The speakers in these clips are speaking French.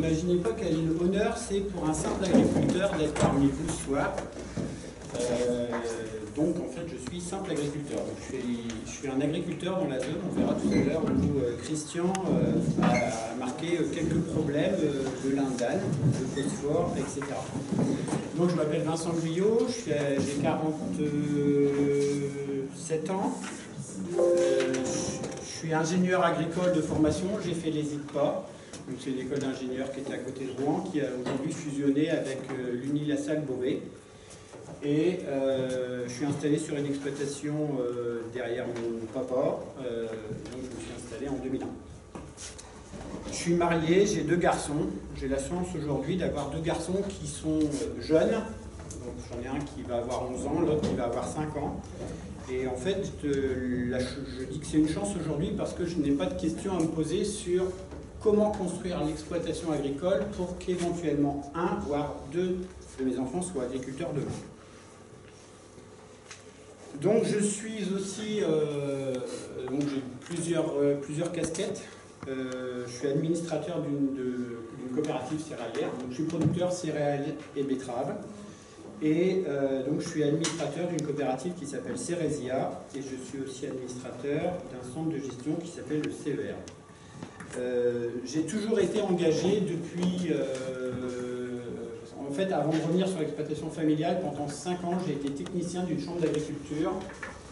n'imaginez pas quel honneur c'est pour un simple agriculteur d'être parmi vous ce soir. Donc en fait je suis simple agriculteur. Donc, je suis un agriculteur dans la zone, on verra tout à l'heure où Christian a marqué quelques problèmes de lindane, de phosphore, etc. Donc je m'appelle Vincent Guyot, j'ai 47 ans. Je suis ingénieur agricole de formation, j'ai fait les IPA, donc c'est l'école d'ingénieurs qui était à côté de Rouen, qui a aujourd'hui fusionné avec l'Uni-la-Salle Beauvais. Et je suis installé sur une exploitation derrière mon papa, donc je me suis installé en 2001. Je suis marié, j'ai 2 garçons, j'ai la chance aujourd'hui d'avoir 2 garçons qui sont jeunes, donc j'en ai un qui va avoir 11 ans, l'autre qui va avoir 5 ans. Et en fait, je dis que c'est une chance aujourd'hui parce que je n'ai pas de questions à me poser sur comment construire l'exploitation agricole pour qu'éventuellement 1, voire 2 de mes enfants soient agriculteurs demain. Donc je suis aussi, donc j'ai plusieurs casquettes. Je suis administrateur d'une coopérative céréalière, donc je suis producteur céréales et betteraves. Et donc je suis administrateur d'une coopérative qui s'appelle Cérésia et je suis aussi administrateur d'un centre de gestion qui s'appelle le CER. J'ai toujours été engagé depuis, en fait avant de revenir sur l'exploitation familiale, pendant 5 ans j'ai été technicien d'une chambre d'agriculture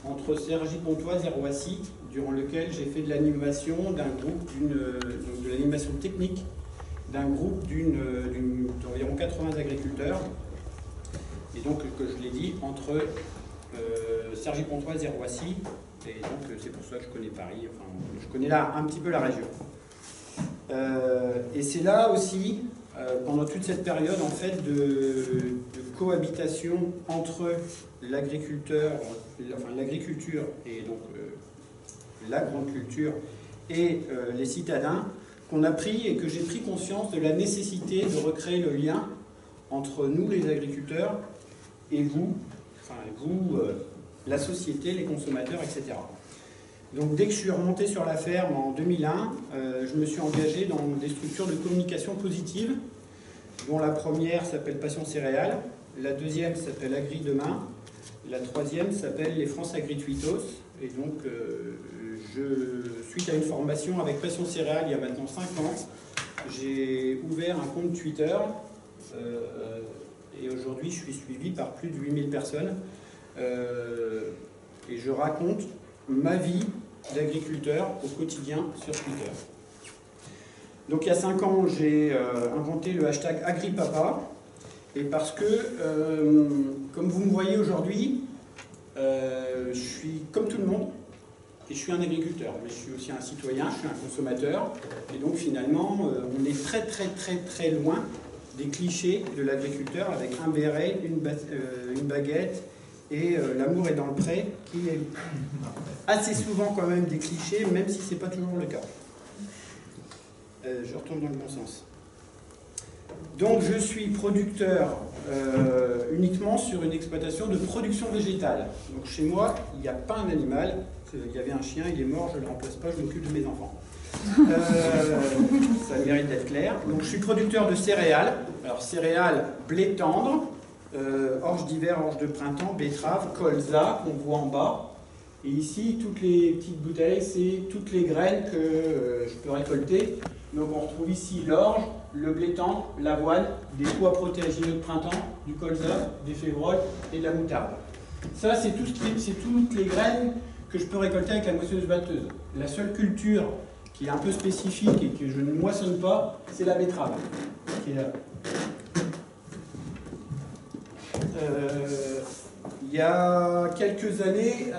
entre Cergy-Pontoise et Roissy, durant lequel j'ai fait de l'animation d'un groupe, de l'animation technique d'un groupe d'environ 80 agriculteurs. Et donc, que je l'ai dit, entre Cergy-Pontoise et Roissy, et donc c'est pour ça que je connais Paris, enfin, je connais là un petit peu la région. Et c'est là aussi, pendant toute cette période en fait de cohabitation entre l'agriculture et donc la grande culture et les citadins, qu'on a pris et que j'ai pris conscience de la nécessité de recréer le lien entre nous les agriculteurs et vous, la société, les consommateurs, etc. Donc dès que je suis remonté sur la ferme en 2001, je me suis engagé dans des structures de communication positive, dont la première s'appelle Passion Céréales, la deuxième s'appelle Agri Demain, la troisième s'appelle les France Agrituitos. Et donc, suite à une formation avec Passion Céréales il y a maintenant 5 ans, j'ai ouvert un compte Twitter. Et aujourd'hui, je suis suivi par plus de 8000 personnes. Et je raconte ma vie d'agriculteur au quotidien sur Twitter. Donc il y a 5 ans, j'ai inventé le hashtag AgriPapa. Et parce que, comme vous me voyez aujourd'hui, je suis comme tout le monde. Et je suis un agriculteur, mais je suis aussi un citoyen, je suis un consommateur. Et donc finalement, on est très loin des clichés de l'agriculteur avec un béret, une baguette et l'amour est dans le pré, qui est assez souvent quand même des clichés, même si ce n'est pas toujours le cas. Je retourne dans le bon sens. Donc je suis producteur uniquement sur une exploitation de production végétale. Donc chez moi, il n'y a pas un animal. Il y avait un chien, il est mort, je ne le remplace pas, je m'occupe de mes enfants. Ça mérite d'être clair. Donc je suis producteur de céréales. Alors céréales, blé tendre, orge d'hiver, orge de printemps, betterave, colza qu'on voit en bas. Et ici, toutes les petites bouteilles, c'est toutes les graines que je peux récolter. Donc on retrouve ici l'orge, le blé tendre, l'avoine, des pois protéagineux de printemps, du colza, des févroles et de la moutarde. Ça, c'est toutes les graines que je peux récolter avec la moissonneuse-batteuse. La seule culture qui est un peu spécifique et que je ne moissonne pas, c'est la betterave, qui est là. Il y a quelques années,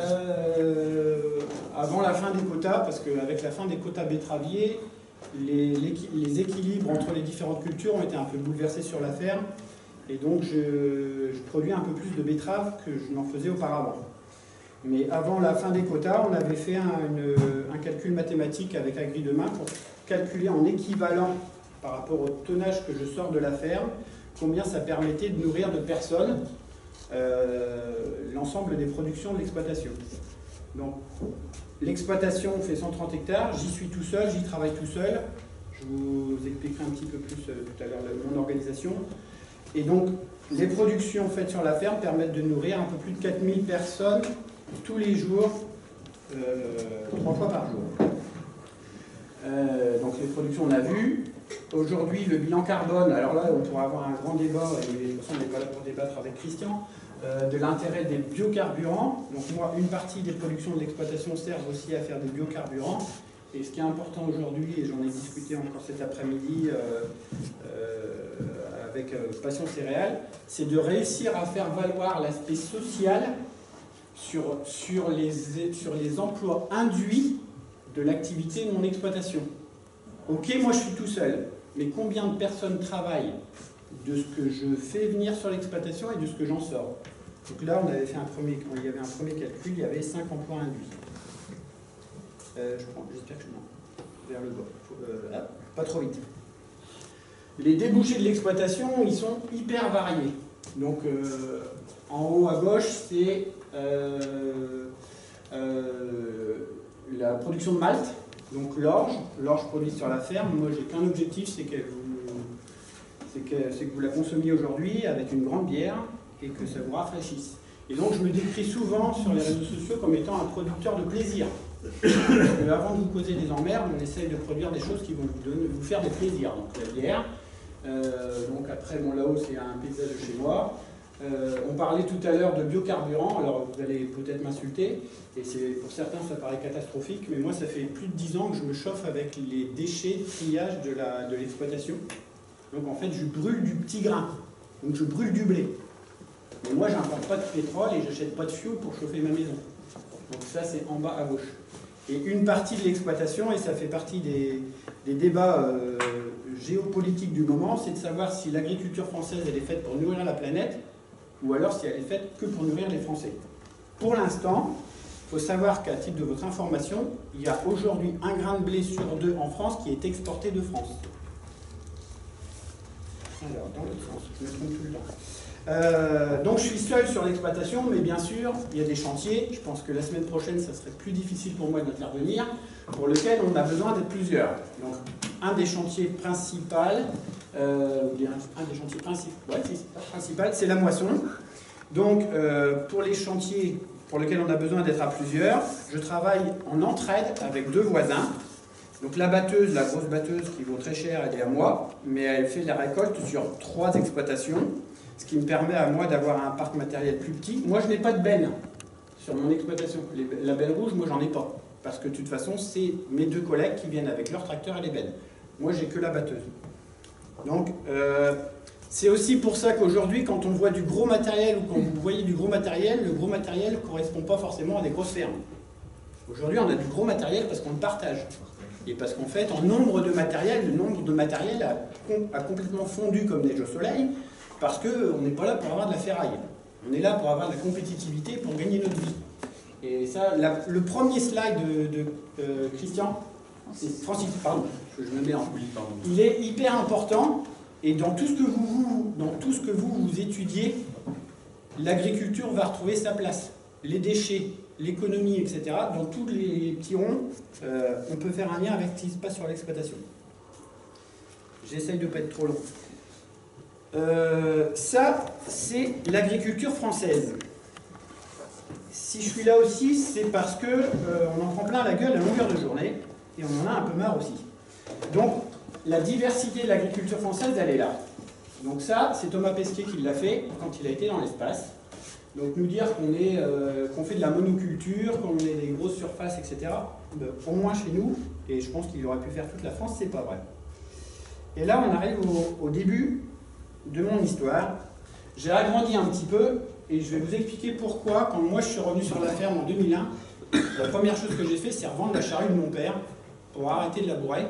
avant la fin des quotas, parce qu'avec la fin des quotas betteraviers, les équilibres entre les différentes cultures ont été un peu bouleversés sur la ferme, et donc je produis un peu plus de betteraves que je n'en faisais auparavant. Mais avant la fin des quotas, on avait fait un calcul mathématique avec Agri Demain pour calculer en équivalent par rapport au tonnage que je sors de la ferme, combien ça permettait de nourrir de personnes l'ensemble des productions de l'exploitation. Donc l'exploitation fait 130 hectares, j'y suis tout seul, j'y travaille tout seul. Je vous expliquerai un petit peu plus tout à l'heure mon organisation. Et donc, les productions faites sur la ferme permettent de nourrir un peu plus de 4000 personnes tous les jours, 3 fois par jour. Donc les productions, on a vu. Aujourd'hui, le bilan carbone, alors là, on pourra avoir un grand débat, et de toute façon, on n'est pas là pour débattre avec Christian, de l'intérêt des biocarburants. Donc moi, une partie des productions de l'exploitation servent aussi à faire des biocarburants. Et ce qui est important aujourd'hui, et j'en ai discuté encore cet après-midi avec Passion Céréales, c'est de réussir à faire valoir l'aspect social sur les emplois induits de l'activité de mon exploitation. Ok, moi je suis tout seul, mais combien de personnes travaillent de ce que je fais venir sur l'exploitation et de ce que j'en sors? Donc là, on avait fait quand il y avait un premier calcul, il y avait 5 emplois induits. J'espère que je m'en vers le bas. Pas trop vite. Les débouchés de l'exploitation, ils sont hyper variés. Donc en haut à gauche, c'est la production de malt, donc l'orge produite sur la ferme. Moi, j'ai qu'un objectif, c'est que vous la consommiez aujourd'hui avec une grande bière et que ça vous rafraîchisse. Et donc, je me décris souvent sur les réseaux sociaux comme étant un producteur de plaisir. Avant de vous causer des emmerdes, on essaye de produire des choses qui vont vous faire des plaisirs. Donc la bière. Donc après, bon, là-haut, c'est un paysage de chez moi. On parlait tout à l'heure de biocarburant, alors vous allez peut-être m'insulter, et pour certains ça paraît catastrophique, mais moi ça fait plus de 10 ans que je me chauffe avec les déchets de triage de l'exploitation. Donc en fait je brûle du petit grain, donc je brûle du blé. Mais moi j'importe pas de pétrole et j'achète pas de fioul pour chauffer ma maison. Donc ça c'est en bas à gauche. Et une partie de l'exploitation, et ça fait partie des débats géopolitiques du moment, c'est de savoir si l'agriculture française elle est faite pour nourrir la planète, ou alors si elle est faite que pour nourrir les Français. Pour l'instant, il faut savoir qu'à titre de votre information, il y a aujourd'hui 1 grain de blé sur 2 en France qui est exporté de France. Alors, dans l'autre sens, je me trompe tout le temps. Donc je suis seul sur l'exploitation, mais bien sûr, il y a des chantiers. Je pense que la semaine prochaine, ça serait plus difficile pour moi d'intervenir, pour lequel on a besoin d'être plusieurs. Donc, un des chantiers principaux, c'est la moisson. Donc, pour les chantiers pour lesquels on a besoin d'être à plusieurs, je travaille en entraide avec 2 voisins. Donc la batteuse, la grosse batteuse qui vaut très cher, elle est à moi, mais elle fait de la récolte sur 3 exploitations, ce qui me permet à moi d'avoir un parc matériel plus petit. Moi, je n'ai pas de benne sur mon exploitation. La benne rouge, moi, j'en ai pas. Parce que de toute façon, c'est mes 2 collègues qui viennent avec leur tracteur et les bennes. Moi, j'ai que la batteuse. Donc, c'est aussi pour ça qu'aujourd'hui, quand on voit du gros matériel ou quand vous voyez du gros matériel, le gros matériel ne correspond pas forcément à des grosses fermes. Aujourd'hui, on a du gros matériel parce qu'on le partage. Et parce qu'en fait, en nombre de matériel, le nombre de matériel a complètement fondu comme neige au soleil, parce qu'on n'est pas là pour avoir de la ferraille. On est là pour avoir de la compétitivité, pour gagner notre vie. Et ça, le premier slide de Christian, c'est Francis, pardon, je me mets en... Il est hyper important, et dans tout ce que vous étudiez, l'agriculture va retrouver sa place. Les déchets, l'économie, etc., dans tous les petits ronds, on peut faire un lien avec ce qui se passe sur l'exploitation. J'essaye de ne pas être trop long. Ça, c'est l'agriculture française. Si je suis là aussi, c'est parce que on en prend plein la gueule à longueur de journée, et on en a un peu marre aussi. Donc, la diversité de l'agriculture française, elle est là. Donc ça, c'est Thomas Pesquet qui l'a fait quand il a été dans l'espace. Donc nous dire qu'on fait de la monoculture, qu'on est des grosses surfaces, etc., au moins chez nous, et je pense qu'il aurait pu faire toute la France, c'est pas vrai. Et là, on arrive au début de mon histoire. J'ai agrandi un petit peu, et je vais vous expliquer pourquoi, quand moi je suis revenu sur la ferme en 2001, la première chose que j'ai fait, c'est revendre la charrue de mon père pour arrêter de labourer,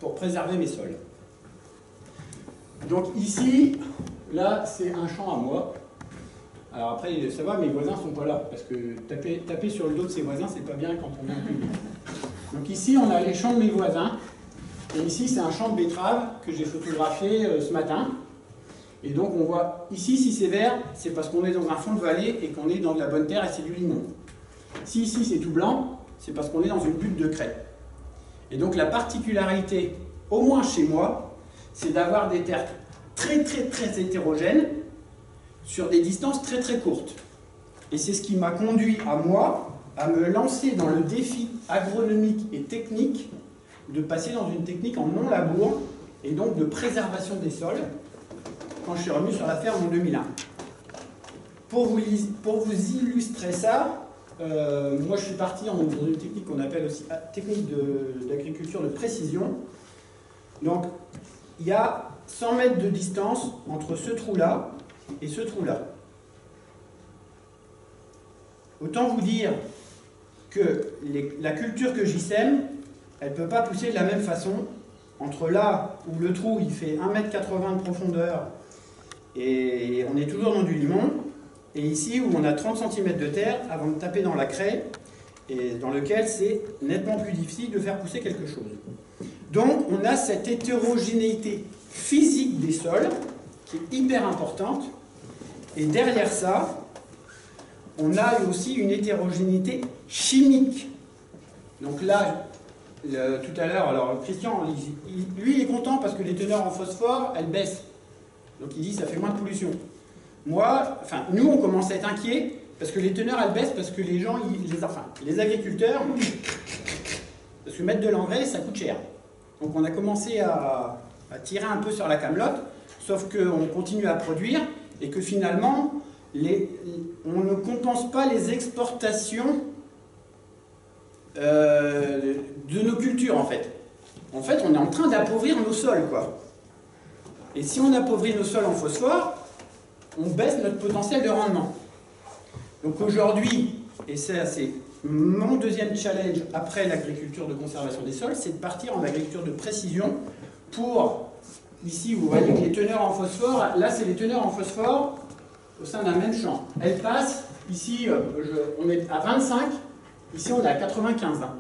pour préserver mes sols. Donc ici, là, c'est un champ à moi. Alors après, ça va, mes voisins ne sont pas là, parce que taper sur le dos de ses voisins, c'est pas bien quand on est en public. Donc ici, on a les champs de mes voisins, et ici, c'est un champ de betteraves que j'ai photographié ce matin. Et donc on voit, ici, si c'est vert, c'est parce qu'on est dans un fond de vallée et qu'on est dans de la bonne terre et c'est du limon. Si ici, c'est tout blanc, c'est parce qu'on est dans une butte de craie. Et donc la particularité, au moins chez moi, c'est d'avoir des terres très hétérogènes sur des distances très courtes. Et c'est ce qui m'a conduit à moi à me lancer dans le défi agronomique et technique de passer dans une technique en non-labour et donc de préservation des sols quand je suis revenu sur la ferme en 2001. Pour vous illustrer ça, moi je suis parti dans une technique qu'on appelle aussi technique d'agriculture de précision. Donc il y a 100 mètres de distance entre ce trou-là et ce trou-là. Autant vous dire que la culture que j'y sème, elle ne peut pas pousser de la même façon entre là où le trou il fait 1,80 m de profondeur et on est toujours dans du limon, et ici où on a 30 cm de terre avant de taper dans la craie, et dans lequel c'est nettement plus difficile de faire pousser quelque chose. Donc on a cette hétérogénéité physique des sols qui est hyper importante, et derrière ça, on a aussi une hétérogénéité chimique. Donc là, tout à l'heure, alors Christian, lui il est content parce que les teneurs en phosphore, elles baissent. Donc il dit ça fait moins de pollution. Moi, enfin nous on commence à être inquiets parce que les teneurs elles baissent parce que les gens, les agriculteurs, parce que mettre de l'engrais ça coûte cher. Donc on a commencé à tirer un peu sur la camelote, sauf qu'on continue à produire et que finalement on ne compense pas les exportations de nos cultures en fait. En fait, on est en train d'appauvrir nos sols, quoi. Et si on appauvrit nos sols en phosphore, on baisse notre potentiel de rendement. Donc aujourd'hui, et ça c'est mon deuxième challenge après l'agriculture de conservation des sols, c'est de partir en agriculture de précision pour, ici vous voyez que les teneurs en phosphore, là c'est les teneurs en phosphore au sein d'un même champ. Elles passent, ici on est à 25, ici on est à 95. Hein.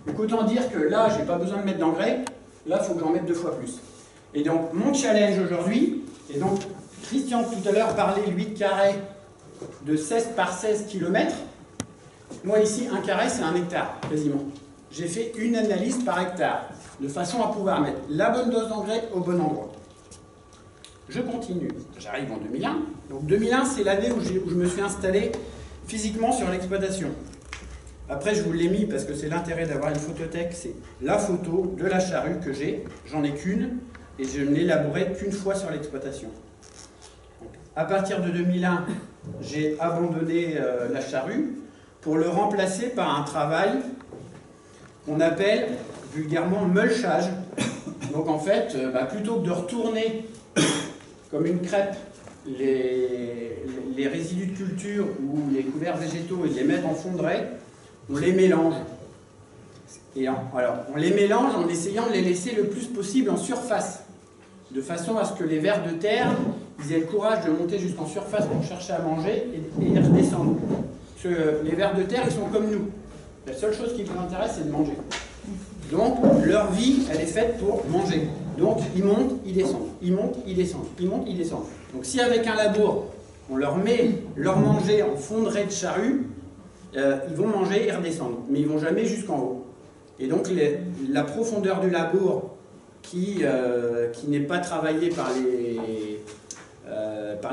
Donc autant dire que là, je n'ai pas besoin de mettre d'engrais, là, il faut que j'en mette 2 fois plus. Et donc, mon challenge aujourd'hui, et donc, Christian tout à l'heure parlait, lui, de carré de 16 par 16 km. Moi, ici, un carré, c'est 1 hectare, quasiment. J'ai fait une analyse par hectare, de façon à pouvoir mettre la bonne dose d'engrais au bon endroit. Je continue. J'arrive en 2001. Donc, 2001, c'est l'année où je me suis installé physiquement sur l'exploitation. Après, je vous l'ai mis parce que c'est l'intérêt d'avoir une photothèque, c'est la photo de la charrue que j'ai. J'en ai qu'une et je ne l'ai élaborée qu'une fois sur l'exploitation. À partir de 2001, j'ai abandonné la charrue pour le remplacer par un travail qu'on appelle vulgairement mulchage. Donc en fait, plutôt que de retourner comme une crêpe les résidus de culture ou les couverts végétaux et de les mettre en fond de raie, on les mélange. Et alors, on les mélange en essayant de les laisser le plus possible en surface, de façon à ce que les vers de terre, ils aient le courage de monter jusqu'en surface pour chercher à manger et ils redescendent. Parce que les vers de terre, ils sont comme nous. La seule chose qui les intéresse, c'est de manger. Donc, leur vie, elle est faite pour manger. Donc, ils montent, ils descendent. Ils montent, ils descendent. Ils montent, ils descendent. Donc, si avec un labour, on leur met leur manger en fond de raie de charrue, ils vont manger et redescendre, mais ils ne vont jamais jusqu'en haut. Et donc la profondeur du labour qui n'est pas travaillée par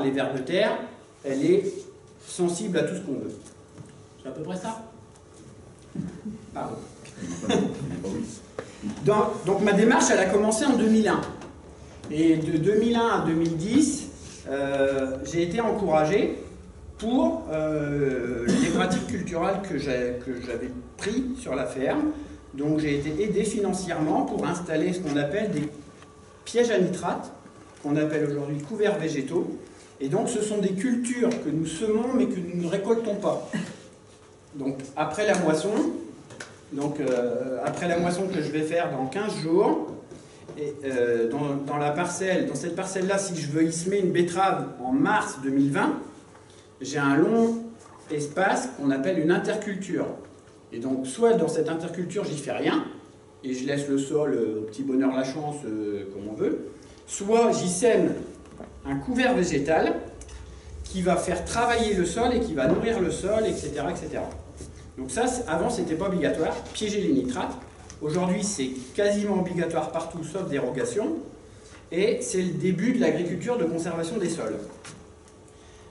les vers de terre, elle est sensible à tout ce qu'on veut. C'est à peu près ça? Pardon. Donc ma démarche, elle a commencé en 2001. Et de 2001 à 2010, j'ai été encouragé pour les pratiques culturelles que j'avais prises sur la ferme. Donc j'ai été aidé financièrement pour installer ce qu'on appelle des pièges à nitrate, qu'on appelle aujourd'hui couverts végétaux. Et donc ce sont des cultures que nous semons mais que nous ne récoltons pas. Donc après la moisson, que je vais faire dans 15 jours, et, dans cette parcelle-là, si je veux y semer une betterave en mars 2020, j'ai un long espace qu'on appelle une interculture. Et donc, soit dans cette interculture, j'y fais rien, et je laisse le sol au petit bonheur la chance, comme on veut, soit j'y sème un couvert végétal qui va faire travailler le sol et qui va nourrir le sol, etc. etc. Donc ça, avant, c'était pas obligatoire, piéger les nitrates. Aujourd'hui, c'est quasiment obligatoire partout, sauf dérogation. et c'est le début de l'agriculture de conservation des sols.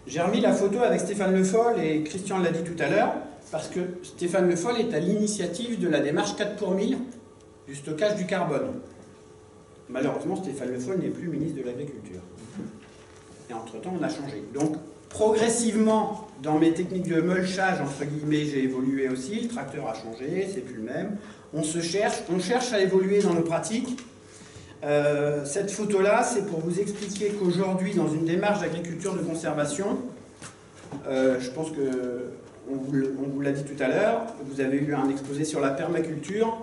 J'ai remis la photo avec Stéphane Le Foll, et Christian l'a dit tout à l'heure, parce que Stéphane Le Foll est à l'initiative de la démarche 4 pour 1000 du stockage du carbone. Malheureusement, Stéphane Le Foll n'est plus ministre de l'Agriculture. Et entre-temps, on a changé. Donc, progressivement, dans mes techniques de mulchage, entre guillemets, j'ai évolué aussi. Le tracteur a changé, c'est plus le même. On cherche à évoluer dans nos pratiques. Cette photo-là, c'est pour vous expliquer qu'aujourd'hui, dans une démarche d'agriculture de conservation, je pense qu'on vous l'a dit tout à l'heure, vous avez eu un exposé sur la permaculture.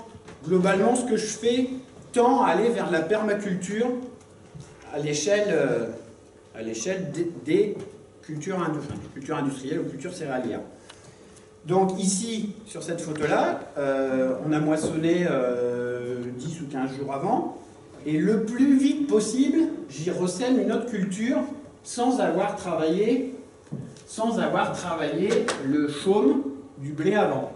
Globalement, ce que je fais tend à aller vers la permaculture à l'échelle des cultures industrielles ou cultures céréalières. Donc ici, sur cette photo-là, on a moissonné 10 ou 15 jours avant, et le plus vite possible, j'y ressème une autre culture sans avoir travaillé le chaume du blé avant.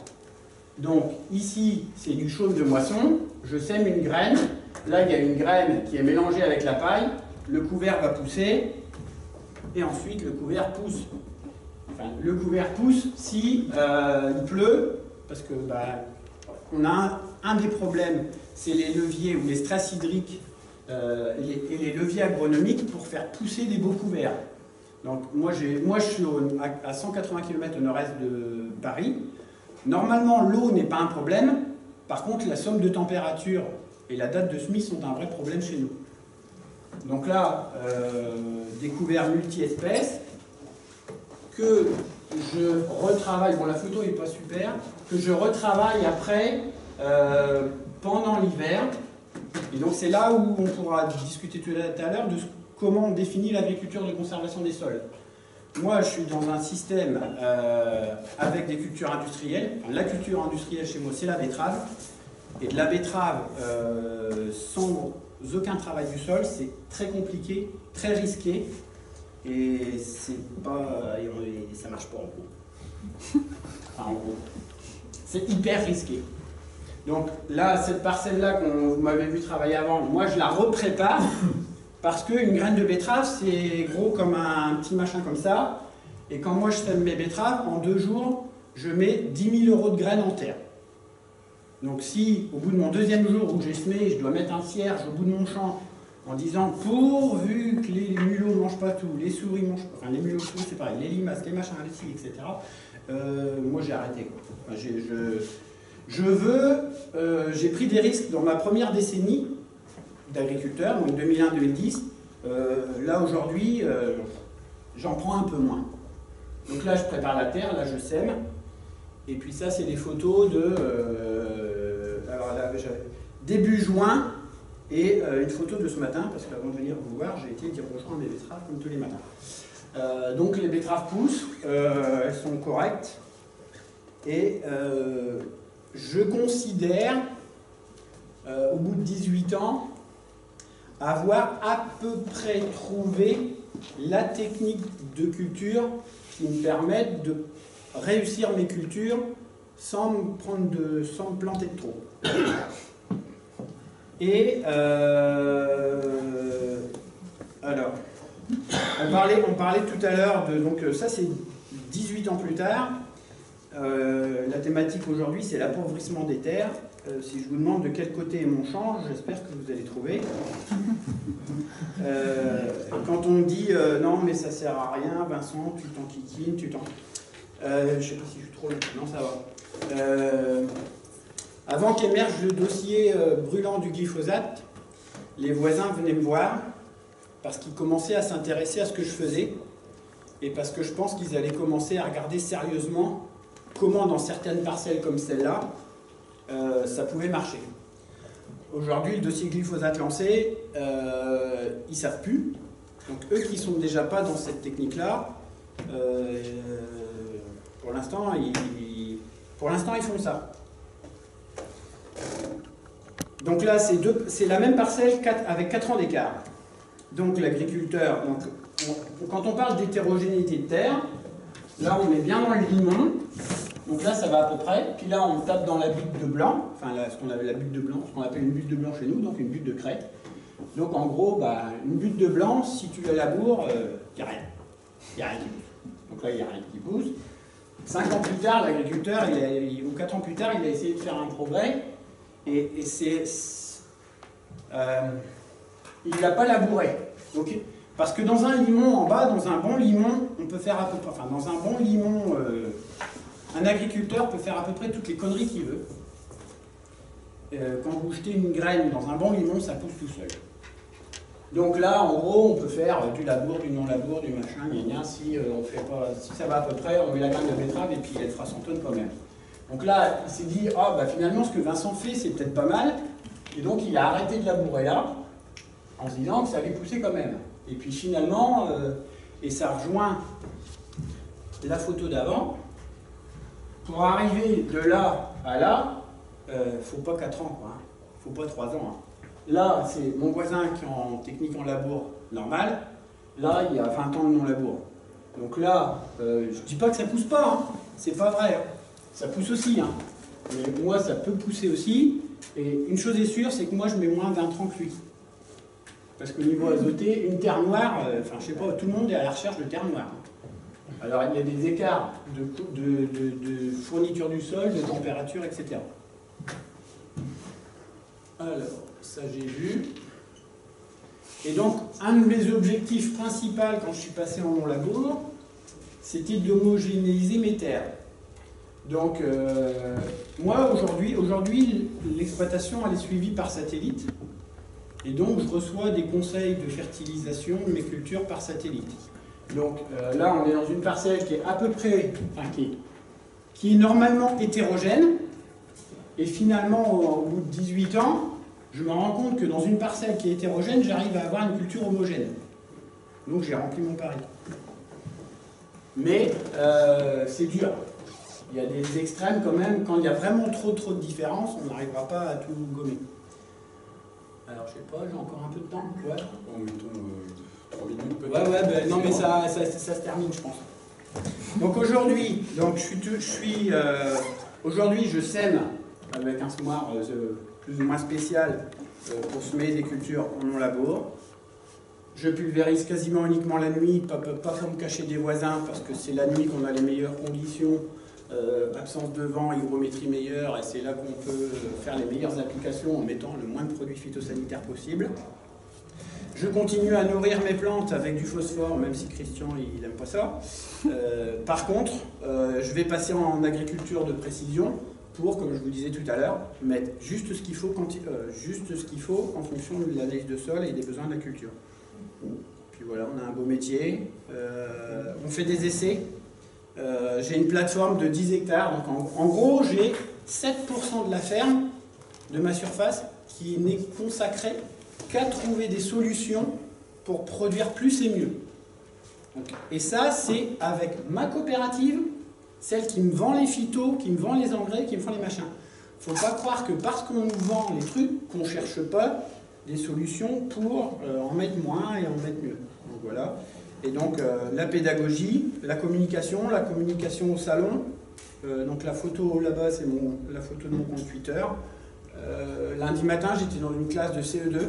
Donc ici, c'est du chaume de moisson, je sème une graine, là il y a une graine qui est mélangée avec la paille, le couvert va pousser, et ensuite le couvert pousse. Enfin, le couvert pousse si il pleut, parce que on a un des problèmes, c'est les leviers ou les stress hydriques et les leviers agronomiques pour faire pousser des beaux couverts. Donc moi je suis à 180 km au nord-est de Paris. Normalement l'eau n'est pas un problème, par contre la somme de température et la date de semis sont un vrai problème chez nous. Donc là, des couverts multi-espèces que je retravaille, bon la photo n'est pas super, que je retravaille après pendant l'hiver. Et donc c'est là où on pourra discuter tout à l'heure de comment on définit l'agriculture de conservation des sols. Moi je suis dans un système avec des cultures industrielles. Enfin, la culture industrielle chez moi c'est la betterave. Et de la betterave sans aucun travail du sol, c'est très compliqué, très risqué. Et ça marche pas en gros. Enfin, en gros. C'est hyper risqué. Donc là, cette parcelle-là qu'on vous m'avez vu travailler avant, moi je la reprépare parce qu'une graine de betterave, c'est gros comme un petit machin comme ça. Et quand moi je sème mes betteraves, en 2 jours, je mets 10 000 € de graines en terre. Donc si, au bout de mon 2e jour où j'ai semé, je dois mettre un cierge au bout de mon champ en disant pourvu que les mulots ne mangent pas tout, les souris mangent pas, enfin les mulots souris c'est pareil, les limaces, les machins, les cils, etc. Moi j'ai arrêté quoi. Enfin, j'ai pris des risques dans ma première décennie d'agriculteur, donc 2001-2010. Là aujourd'hui, j'en prends un peu moins. Donc là je prépare la terre, là je sème. Et puis ça c'est des photos de alors là, début juin. Et une photo de ce matin, parce qu'avant de venir vous voir, j'ai été dire rejoindre mes betteraves comme tous les matins. Donc les betteraves poussent, elles sont correctes. Et je considère, au bout de 18 ans, avoir à peu près trouvé la technique de culture qui me permette de réussir mes cultures sans me planter de trop. Et alors, on parlait tout à l'heure de, donc ça c'est 18 ans plus tard, la thématique aujourd'hui c'est l'appauvrissement des terres. Si je vous demande de quel côté est mon champ, j'espère que vous allez trouver. Quand on dit non mais ça sert à rien, Vincent, tu t'enquiquines, je sais pas si je suis trop long, non ça va. Avant qu'émerge le dossier brûlant du glyphosate, les voisins venaient me voir parce qu'ils commençaient à s'intéresser à ce que je faisais et parce que je pense qu'ils allaient commencer à regarder sérieusement comment dans certaines parcelles comme celle-là, ça pouvait marcher. Aujourd'hui, le dossier glyphosate lancé, ils ne savent plus. Donc eux qui ne sont déjà pas dans cette technique-là, pour l'instant, ils font ça. Donc là, c'est la même parcelle avec 4 ans d'écart. Donc l'agriculteur, quand on parle d'hétérogénéité de terre, là on est bien dans le limon. Donc là ça va à peu près. Puis là on tape dans la butte de blanc, enfin là, ce qu'on appelle la butte de blanc, ce qu'on appelle une butte de blanc chez nous, donc une butte de crête. Donc en gros, bah, une butte de blanc, si tu la laboures, il n'y a rien. Il n'y a rien qui pousse. Donc là, il n'y a rien qui pousse. 5 ans plus tard, l'agriculteur, ou 4 ans plus tard, il a essayé de faire un progrès. Et il ne l'a pas labouré. Donc, parce que dans un limon en bas, dans un bon limon, on peut faire à peu près, enfin dans un bon limon, un agriculteur peut faire à peu près toutes les conneries qu'il veut. Quand vous jetez une graine dans un bon limon, ça pousse tout seul. Donc là, en gros, on peut faire du labour, du non-labour, du machin, gna gna, si ça va à peu près, on met la graine de betterave et puis elle fera 100 tonnes quand même. Donc là, il s'est dit, ah bah finalement, ce que Vincent fait, c'est peut-être pas mal. Et donc il a arrêté de labourer là, en se disant que ça allait pousser quand même. Et puis finalement, et ça rejoint la photo d'avant, pour arriver de là à là, faut pas 4 ans, quoi. Faut pas 3 ans. Hein. Là, c'est mon voisin qui est en technique en labour normal. Là, il y a 20 ans de non-labour. Donc là, je dis pas que ça pousse pas, hein. C'est pas vrai. Hein. Ça pousse aussi. Hein. Mais moi, ça peut pousser aussi. Et une chose est sûre, c'est que moi, je mets moins d'intrants que lui. Parce qu'au niveau azoté, une terre noire, enfin, je sais pas, tout le monde est à la recherche de terre noire. Alors, il y a des écarts de fourniture du sol, de température, etc. Alors, ça j'ai vu. Et donc, un de mes objectifs principaux quand je suis passé en non-labour, c'était d'homogénéiser mes terres. Donc, moi, aujourd'hui, l'exploitation, elle est suivie par satellite. Et donc, je reçois des conseils de fertilisation de mes cultures par satellite. Donc, là, on est dans une parcelle qui est à peu près, enfin, qui est normalement hétérogène. Et finalement, au bout de 18 ans, je me rends compte que dans une parcelle qui est hétérogène, j'arrive à avoir une culture homogène. Donc, j'ai rempli mon pari. Mais, c'est dur. Il y a des extrêmes quand même. Quand il y a vraiment trop de différence, on n'arrivera pas à tout gommer. Alors, je sais pas, j'ai encore un peu de temps. Ouais. On mettons 3 minutes peut-être. Ouais, ben, non, mais ça se termine, je pense. Donc aujourd'hui, aujourd'hui, je sème avec un semoir plus ou moins spécial pour semer des cultures en non-labour. Je pulvérise quasiment uniquement la nuit, pas pour me cacher des voisins, parce que c'est la nuit qu'on a les meilleures conditions, absence de vent, hygrométrie meilleure, et c'est là qu'on peut faire les meilleures applications en mettant le moins de produits phytosanitaires possible. Je continue à nourrir mes plantes avec du phosphore, même si Christian il n'aime pas ça. Par contre, je vais passer en agriculture de précision pour, comme je vous disais tout à l'heure, mettre juste ce qu'il faut, en fonction de l'analyse de sol et des besoins de la culture. Puis voilà, on a un beau métier. On fait des essais. J'ai une plateforme de 10 hectares. Donc en gros, j'ai 7% de la ferme, de ma surface, qui n'est consacrée qu'à trouver des solutions pour produire plus et mieux. Donc, et ça, c'est avec ma coopérative, celle qui me vend les phytos, qui me vend les engrais, qui me font les machins. Il ne faut pas croire que parce qu'on nous vend les trucs, qu'on ne cherche pas des solutions pour en mettre moins et en mettre mieux. Donc voilà. Et donc la pédagogie, la communication au salon. Donc la photo là-bas, c'est la photo de mon compte Twitter. Lundi matin, j'étais dans une classe de CE2,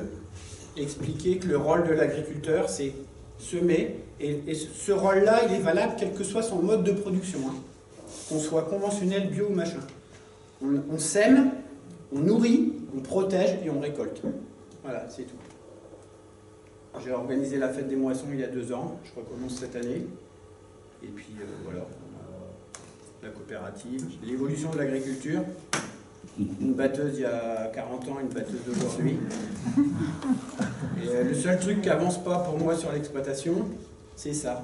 expliquer que le rôle de l'agriculteur, c'est semer. Et ce rôle-là, il est valable quel que soit son mode de production. Hein. Qu'on soit conventionnel, bio ou machin. On sème, on nourrit, on protège et on récolte. Voilà, c'est tout. J'ai organisé la fête des moissons il y a 2 ans. Je recommence cette année. Et puis voilà, la coopérative, l'évolution de l'agriculture. Une batteuse il y a 40 ans, une batteuse d'aujourd'hui. Et le seul truc qui avance pas pour moi sur l'exploitation, c'est ça.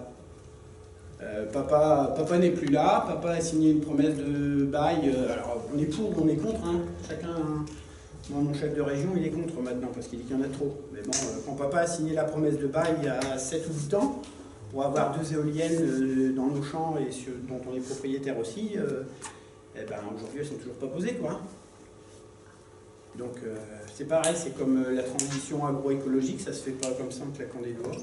Papa n'est plus là, papa a signé une promesse de bail. Alors on est pour, on est contre, hein. Chacun. Moi, mon chef de région, il est contre maintenant parce qu'il dit qu'il y en a trop. Mais bon, quand papa a signé la promesse de bail il y a 7 ou 8 ans, pour avoir 2 éoliennes dans nos champs et dont on est propriétaire aussi, eh ben, aujourd'hui elles ne sont toujours pas posées, quoi. Donc c'est pareil, c'est comme la transition agroécologique, ça se fait pas comme ça en claquant des doigts.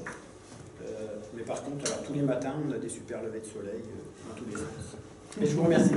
Mais par contre, alors, tous les matins, on a des super levées de soleil dans tous les sens. Et je vous remercie.